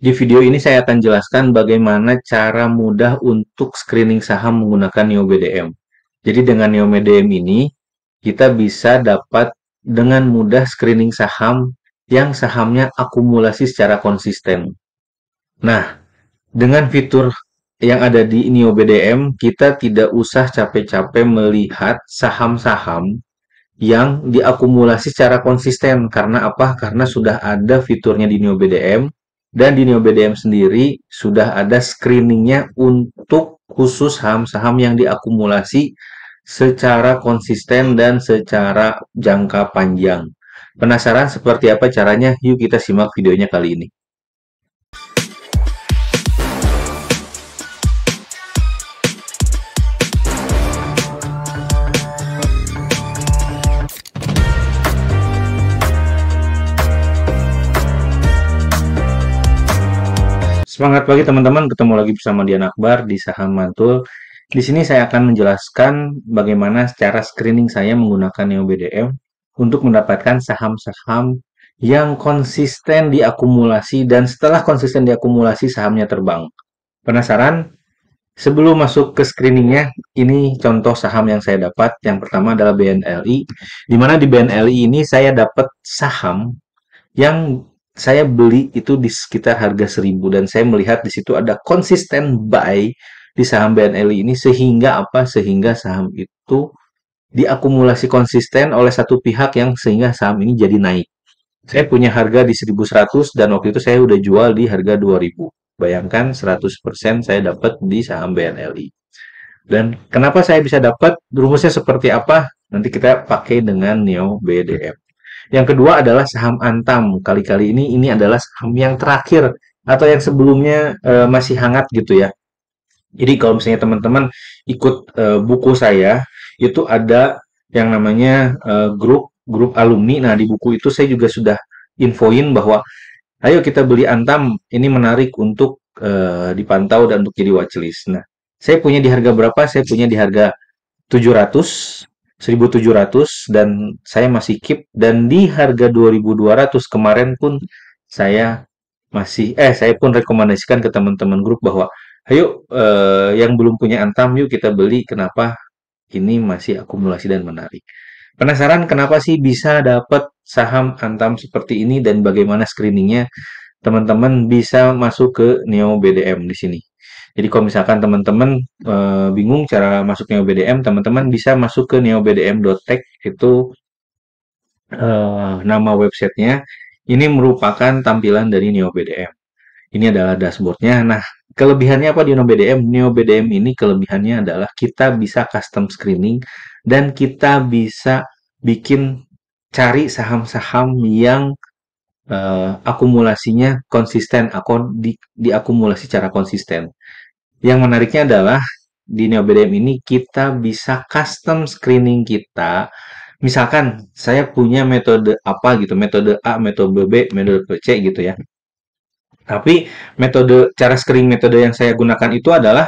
Di video ini saya akan jelaskan bagaimana cara mudah untuk screening saham menggunakan Neo BDM. Jadi dengan Neo BDM ini, kita bisa dapat dengan mudah screening saham yang sahamnya akumulasi secara konsisten. Nah, dengan fitur yang ada di Neo BDM, kita tidak usah capek-capek melihat saham-saham yang diakumulasi secara konsisten. Karena apa? Karena sudah ada fiturnya di Neo BDM, dan di Neo BDM sendiri sudah ada screeningnya untuk khusus saham-saham yang diakumulasi secara konsisten dan secara jangka panjang. Penasaran seperti apa caranya? Yuk kita simak videonya kali ini. Semangat pagi teman-teman, ketemu lagi bersama Dian Akbar di Saham Mantul. Di sini saya akan menjelaskan bagaimana cara screening saya menggunakan Neo BDM untuk mendapatkan saham-saham yang konsisten diakumulasi dan setelah konsisten diakumulasi sahamnya terbang. Penasaran? Sebelum masuk ke screeningnya, ini contoh saham yang saya dapat. Yang pertama adalah BNLI, di mana di BNLI ini saya dapat saham yang saya beli itu di sekitar harga 1.000 dan saya melihat di situ ada konsisten buy di saham BNLI ini sehingga apa? Sehingga saham itu diakumulasi konsisten oleh satu pihak yang sehingga saham ini jadi naik. Saya punya harga di 1.100 dan waktu itu saya udah jual di harga 2.000. Bayangkan 100% saya dapat di saham BNLI. Dan kenapa saya bisa dapat? Rumusnya seperti apa? Nanti kita pakai dengan Neo BDM. Yang kedua adalah saham Antam. Kali-kali ini adalah saham yang terakhir atau yang sebelumnya masih hangat gitu ya. Jadi kalau misalnya teman-teman ikut buku saya, itu ada yang namanya grup alumni. Nah, di buku itu saya juga sudah infoin bahwa ayo kita beli Antam, ini menarik untuk dipantau dan untuk jadi watchlist. Nah, saya punya di harga berapa? Saya punya di harga 700, 1.700 dan saya masih keep dan di harga 2.200 kemarin pun saya saya pun rekomendasikan ke teman-teman grup bahwa ayo yang belum punya Antam yuk kita beli. Kenapa? Ini masih akumulasi dan menarik. Penasaran kenapa sih bisa dapat saham Antam seperti ini dan bagaimana screeningnya? Teman-teman bisa masuk ke Neo BDM di sini. Jadi kalau misalkan teman-teman bingung cara masuk Neo BDM, teman-teman bisa masuk ke neobdm.tech, itu nama websitenya. Ini merupakan tampilan dari Neo BDM. Ini adalah dashboardnya. Nah, kelebihannya apa di Neo BDM? Neo BDM ini kelebihannya adalah kita bisa custom screening dan kita bisa bikin cari saham-saham yang akumulasinya konsisten, diakumulasi secara konsisten. Yang menariknya adalah di Neo BDM ini kita bisa custom screening kita. Misalkan saya punya metode apa gitu, metode A, metode B, metode C gitu ya. Tapi cara screening metode yang saya gunakan itu adalah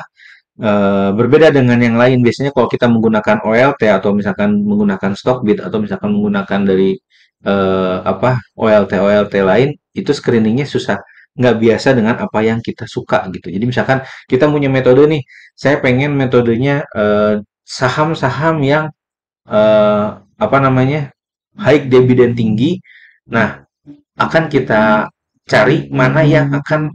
berbeda dengan yang lain. Biasanya kalau kita menggunakan OLT atau misalkan menggunakan Stockbit atau misalkan menggunakan dari OLT lain, itu screeningnya susah, nggak biasa dengan apa yang kita suka gitu. Jadi misalkan kita punya metode nih, saya pengen metodenya saham-saham yang eh, apa namanya high dividend tinggi. Nah, akan kita cari mana yang akan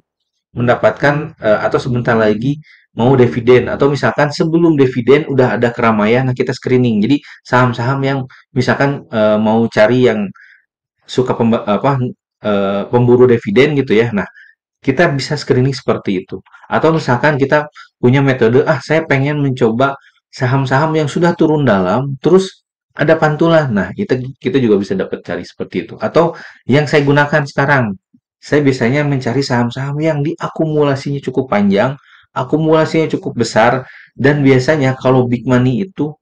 mendapatkan atau sebentar lagi mau dividen atau misalkan sebelum dividen udah ada keramaian, nah kita screening. Jadi saham-saham yang misalkan mau cari yang suka pemburu dividen gitu ya. Nah, kita bisa screening seperti itu. Atau misalkan kita punya metode, saya pengen mencoba saham-saham yang sudah turun dalam, terus ada pantulan. Nah, kita juga bisa dapat cari seperti itu. Atau yang saya gunakan sekarang, saya biasanya mencari saham-saham yang diakumulasinya cukup panjang, akumulasinya cukup besar, dan biasanya kalau big money itu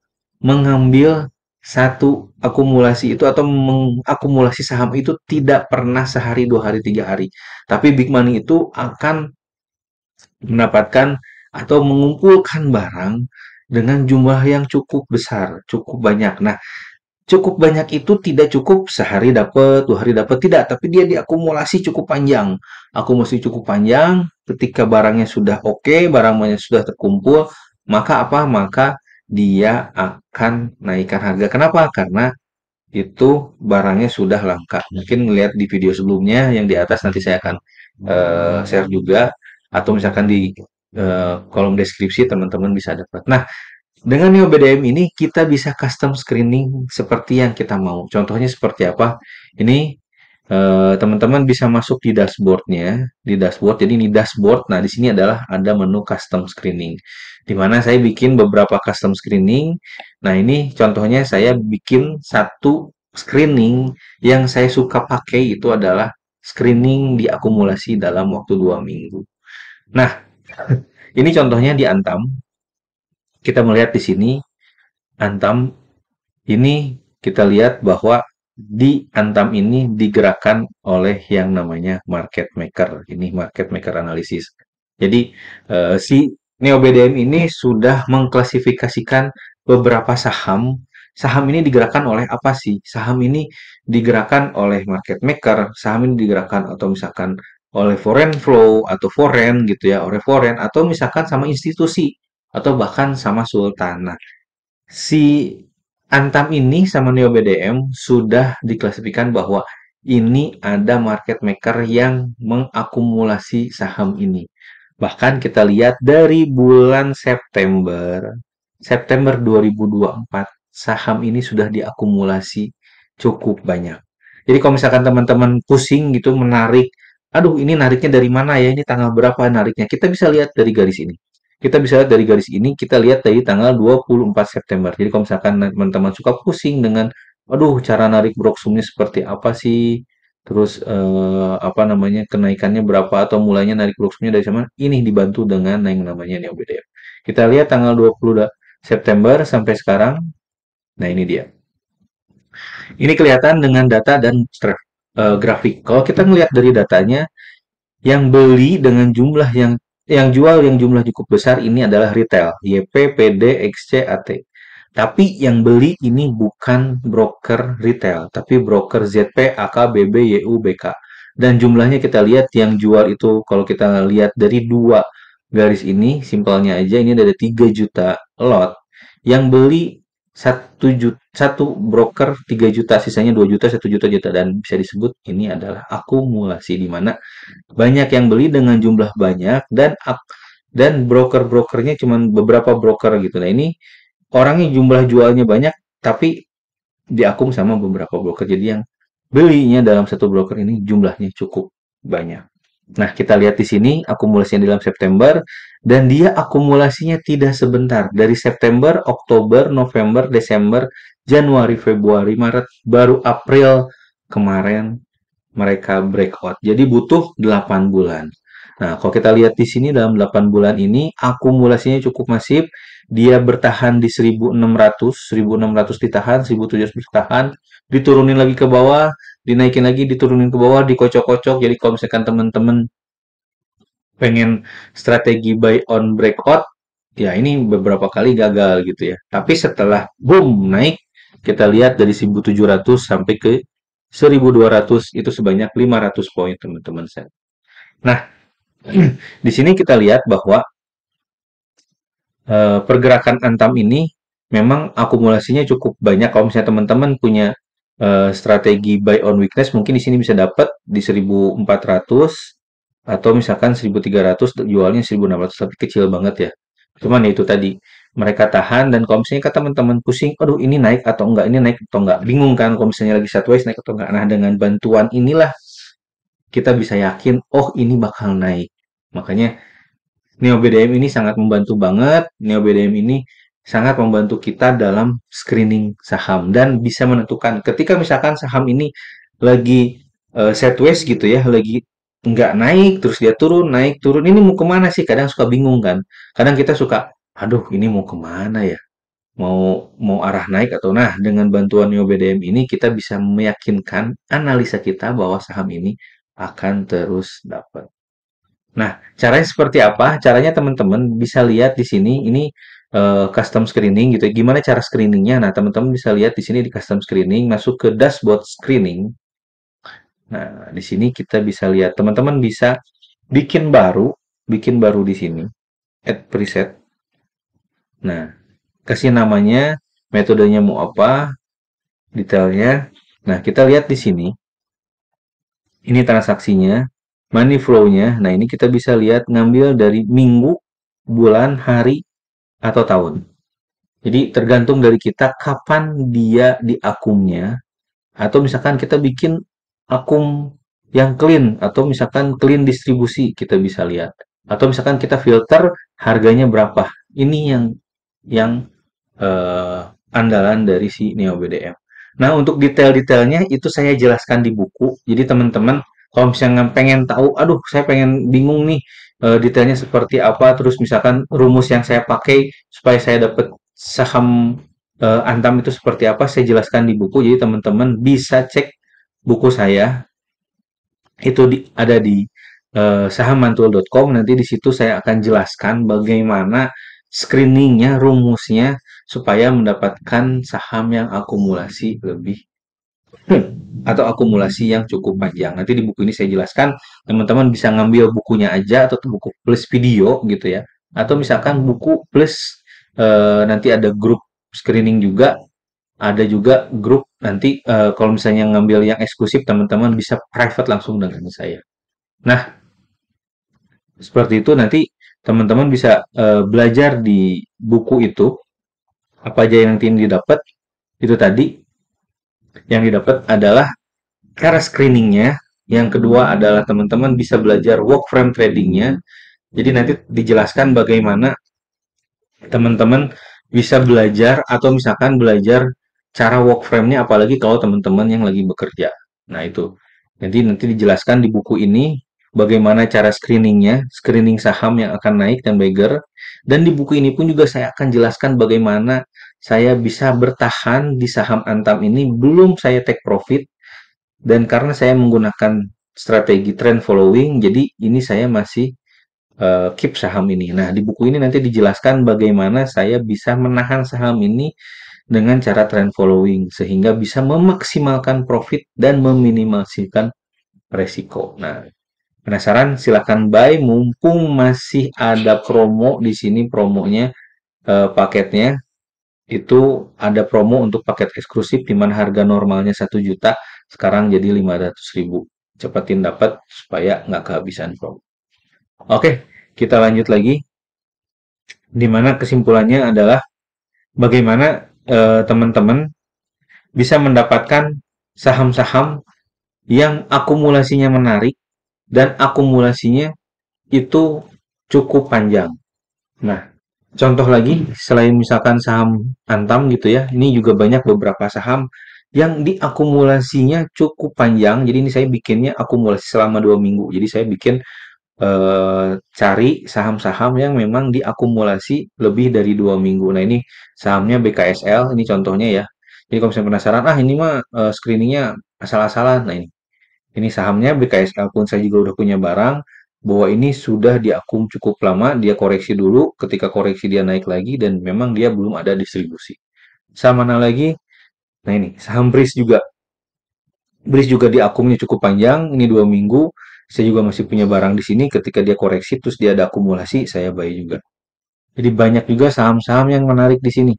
mengambil satu akumulasi itu atau mengakumulasi saham itu tidak pernah sehari, 2 hari, 3 hari. Tapi big money itu akan mendapatkan atau mengumpulkan barang dengan jumlah yang cukup besar, cukup banyak. Nah, cukup banyak itu tidak cukup sehari dapat, 2 hari dapat, tidak, tapi dia diakumulasi cukup panjang. Akumulasi cukup panjang, ketika barangnya sudah oke, barangnya sudah terkumpul, maka apa? Maka dia akan naikkan harga. Kenapa? Karena itu barangnya sudah langka. Mungkin lihat di video sebelumnya yang di atas nanti saya akan share juga, atau misalkan di kolom deskripsi teman-teman bisa dapat. Nah, dengan Neo BDM ini kita bisa custom screening seperti yang kita mau. Contohnya seperti apa? Ini teman-teman bisa masuk di dashboardnya, di dashboard. Jadi ini dashboard. Nah, di sini adalah ada menu custom screening, di mana saya bikin beberapa custom screening. Nah, ini contohnya saya bikin satu screening yang saya suka pakai itu adalah screening diakumulasi dalam waktu 2 minggu. Nah, ini contohnya di Antam. Kita melihat di sini Antam ini kita lihat bahwa di Antam ini digerakkan oleh yang namanya market maker. Ini market maker analisis. Jadi si Neo BDM ini sudah mengklasifikasikan beberapa saham. Saham ini digerakkan oleh apa sih? Saham ini digerakkan oleh market maker, saham ini digerakkan atau misalkan oleh foreign flow atau foreign gitu ya, oleh foreign atau misalkan sama institusi atau bahkan sama sultan. Nah, si Antam ini sama Neo BDM sudah diklasifikasikan bahwa ini ada market maker yang mengakumulasi saham ini. Bahkan kita lihat dari bulan September 2024, saham ini sudah diakumulasi cukup banyak. Jadi kalau misalkan teman-teman pusing gitu menarik, aduh ini nariknya dari mana ya, ini tanggal berapa nariknya, kita bisa lihat dari garis ini. Kita bisa lihat dari garis ini, kita lihat dari tanggal 24 September. Jadi kalau misalkan teman-teman suka pusing dengan, aduh cara narik broksumnya seperti apa sih, terus apa namanya kenaikannya berapa atau mulainya narik broksumnya dari mana, ini dibantu dengan yang namanya Neo BDM. Kita lihat tanggal 20 September sampai sekarang. Nah, ini dia. Ini kelihatan dengan data dan grafik. Kalau kita melihat dari datanya, yang beli dengan jumlah yang jual yang jumlah cukup besar ini adalah retail, YP, PD, XC, AT. Tapi yang beli ini bukan broker retail, tapi broker ZP, AK, BB, YU, BK. Dan jumlahnya kita lihat yang jual itu kalau kita lihat dari dua garis ini, simpelnya aja ini ada 3 juta lot. Yang beli satu broker 3 juta, sisanya 2 juta, 1 juta dan bisa disebut ini adalah akumulasi di mana banyak yang beli dengan jumlah banyak dan broker-brokernya cuma beberapa broker gitu. Nah, ini orangnya jumlah jualnya banyak tapi diakum sama beberapa broker. Jadi yang belinya dalam satu broker ini jumlahnya cukup banyak. Nah, kita lihat di sini akumulasinya di dalam September dan dia akumulasinya tidak sebentar. Dari September, Oktober, November, Desember, Januari, Februari, Maret, baru April kemarin mereka breakout. Jadi butuh 8 bulan. Nah, kalau kita lihat di sini dalam 8 bulan ini akumulasinya cukup masif. Dia bertahan di 1600 ditahan, 1700 ditahan, diturunin lagi ke bawah, dinaikin lagi, diturunin ke bawah, dikocok-kocok. Jadi kalau misalkan teman-teman pengen strategi buy on breakout, ya ini beberapa kali gagal gitu ya. Tapi setelah boom naik, kita lihat dari 1700 sampai ke 1200 itu sebanyak 500 poin teman-teman saya. Nah, di sini kita lihat bahwa pergerakan Antam ini memang akumulasinya cukup banyak. Kalau misalnya teman-teman punya strategi buy on weakness, mungkin di sini bisa dapat di 1400 atau misalkan 1300 jualnya 1600 tapi kecil banget ya. Cuman ya itu tadi mereka tahan dan kalau misalnya kata teman-teman pusing, aduh ini naik atau enggak, ini naik atau enggak, bingung kan kalau misalnya lagi sideways naik atau enggak. Nah, dengan bantuan inilah kita bisa yakin, oh ini bakal naik. Makanya Neo BDM ini sangat membantu banget. Neo BDM ini sangat membantu kita dalam screening saham dan bisa menentukan ketika misalkan saham ini lagi sideways gitu ya, lagi nggak naik, terus dia turun, naik, turun. Ini mau kemana sih? Kadang suka bingung kan. Kadang kita suka, aduh ini mau kemana ya? Mau mau arah naik atau nah dengan bantuan Neo BDM ini kita bisa meyakinkan analisa kita bahwa saham ini akan terus dapat. Nah, caranya seperti apa? Caranya teman-teman bisa lihat di sini. Ini custom screening gitu ya. Gimana cara screeningnya? Nah, teman-teman bisa lihat di sini di custom screening, masuk ke dashboard screening. Nah, di sini kita bisa lihat teman-teman bisa bikin baru di sini, add preset. Nah, kasih namanya, metodenya mau apa, detailnya. Nah, kita lihat di sini, ini transaksinya, money flow-nya. Nah, ini kita bisa lihat ngambil dari minggu, bulan, hari, atau tahun. Jadi tergantung dari kita kapan dia di akunnya, atau misalkan kita bikin akun yang clean, atau misalkan clean distribusi kita bisa lihat. Atau misalkan kita filter harganya berapa. Ini yang eh, andalan dari si Neo BDM. Nah, untuk detail-detailnya itu saya jelaskan di buku. Jadi teman-teman kalau misalnya pengen tahu, aduh saya pengen bingung nih detailnya seperti apa, terus misalkan rumus yang saya pakai supaya saya dapat saham Antam itu seperti apa, saya jelaskan di buku. Jadi teman-teman bisa cek buku saya itu ada di sahammantul.com. Nanti di situ saya akan jelaskan bagaimana screeningnya, rumusnya supaya mendapatkan saham yang akumulasi lebih atau akumulasi yang cukup panjang. Nanti di buku ini saya jelaskan, teman-teman bisa ngambil bukunya aja atau buku plus video gitu ya. Atau misalkan buku plus nanti ada grup screening juga, ada juga grup nanti kalau misalnya ngambil yang eksklusif teman-teman bisa private langsung dengan saya. Nah, seperti itu nanti teman-teman bisa belajar di buku itu apa aja yang nanti didapat. Itu tadi yang didapat adalah cara screeningnya. Yang kedua adalah teman-teman bisa belajar work frame tradingnya. Jadi nanti dijelaskan bagaimana teman-teman bisa belajar atau misalkan belajar cara work frame-nya apalagi kalau teman-teman yang lagi bekerja. Nah, itu. Jadi nanti dijelaskan di buku ini bagaimana cara screeningnya, screening saham yang akan naik dan bagger. Dan di buku ini pun juga saya akan jelaskan bagaimana saya bisa bertahan di saham Antam ini belum saya take profit. Dan karena saya menggunakan strategi trend following, jadi ini saya masih keep saham ini. Nah, di buku ini nanti dijelaskan bagaimana saya bisa menahan saham ini dengan cara trend following sehingga bisa memaksimalkan profit dan meminimalisasikan resiko. Nah, penasaran? Silahkan buy mumpung masih ada promo di sini promonya paketnya itu ada promo untuk paket eksklusif di mana harga normalnya 1 juta sekarang jadi 500.000. Cepetin dapat supaya nggak kehabisan promo. Oke, kita lanjut lagi. Di mana kesimpulannya adalah bagaimana teman-teman bisa mendapatkan saham-saham yang akumulasinya menarik dan akumulasinya itu cukup panjang. Nah, contoh lagi selain misalkan saham Antam gitu ya, ini juga banyak beberapa saham yang diakumulasinya cukup panjang. Jadi ini saya bikinnya akumulasi selama 2 minggu. Jadi saya bikin cari saham-saham yang memang diakumulasi lebih dari 2 minggu. Nah, ini sahamnya BKSL, ini contohnya ya. Jadi kalau misalnya penasaran, ah ini mah screeningnya asal-asalan. Nah ini sahamnya BKSL pun saya juga udah punya barang bahwa ini sudah diakum cukup lama, dia koreksi dulu, ketika koreksi dia naik lagi dan memang dia belum ada distribusi. Sama mana lagi? Nah ini saham BRIS juga. BRIS juga diakumnya cukup panjang, ini 2 minggu. Saya juga masih punya barang di sini. Ketika dia koreksi, terus dia ada akumulasi, saya buy juga. Jadi banyak juga saham-saham yang menarik di sini.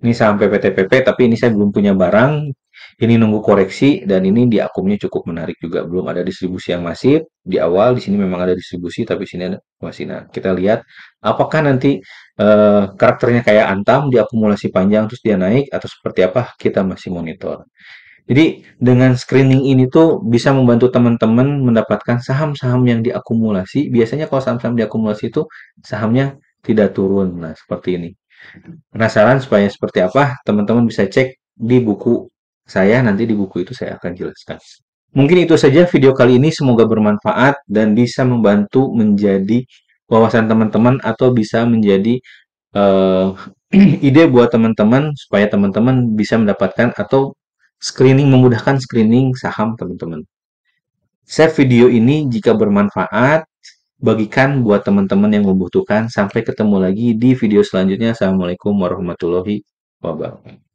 Ini saham PPTPP, tapi ini saya belum punya barang. Ini nunggu koreksi dan ini di akumnya cukup menarik juga. Belum ada distribusi yang masif. Di awal di sini memang ada distribusi, tapi sini ada masih. Nah, kita lihat apakah nanti karakternya kayak Antam, diakumulasi panjang terus dia naik atau seperti apa? Kita masih monitor. Jadi dengan screening ini tuh bisa membantu teman-teman mendapatkan saham-saham yang diakumulasi. Biasanya kalau saham-saham diakumulasi itu sahamnya tidak turun. Nah, seperti ini. Penasaran supaya seperti apa? Teman-teman bisa cek di buku saya. Nanti di buku itu saya akan jelaskan. Mungkin itu saja video kali ini. Semoga bermanfaat dan bisa membantu menjadi wawasan teman-teman atau bisa menjadi eh, ide buat teman-teman supaya teman-teman bisa mendapatkan atau memudahkan screening saham teman-teman. Save video ini jika bermanfaat bagikan buat teman-teman yang membutuhkan. Sampai ketemu lagi di video selanjutnya. Assalamualaikum warahmatullahi wabarakatuh.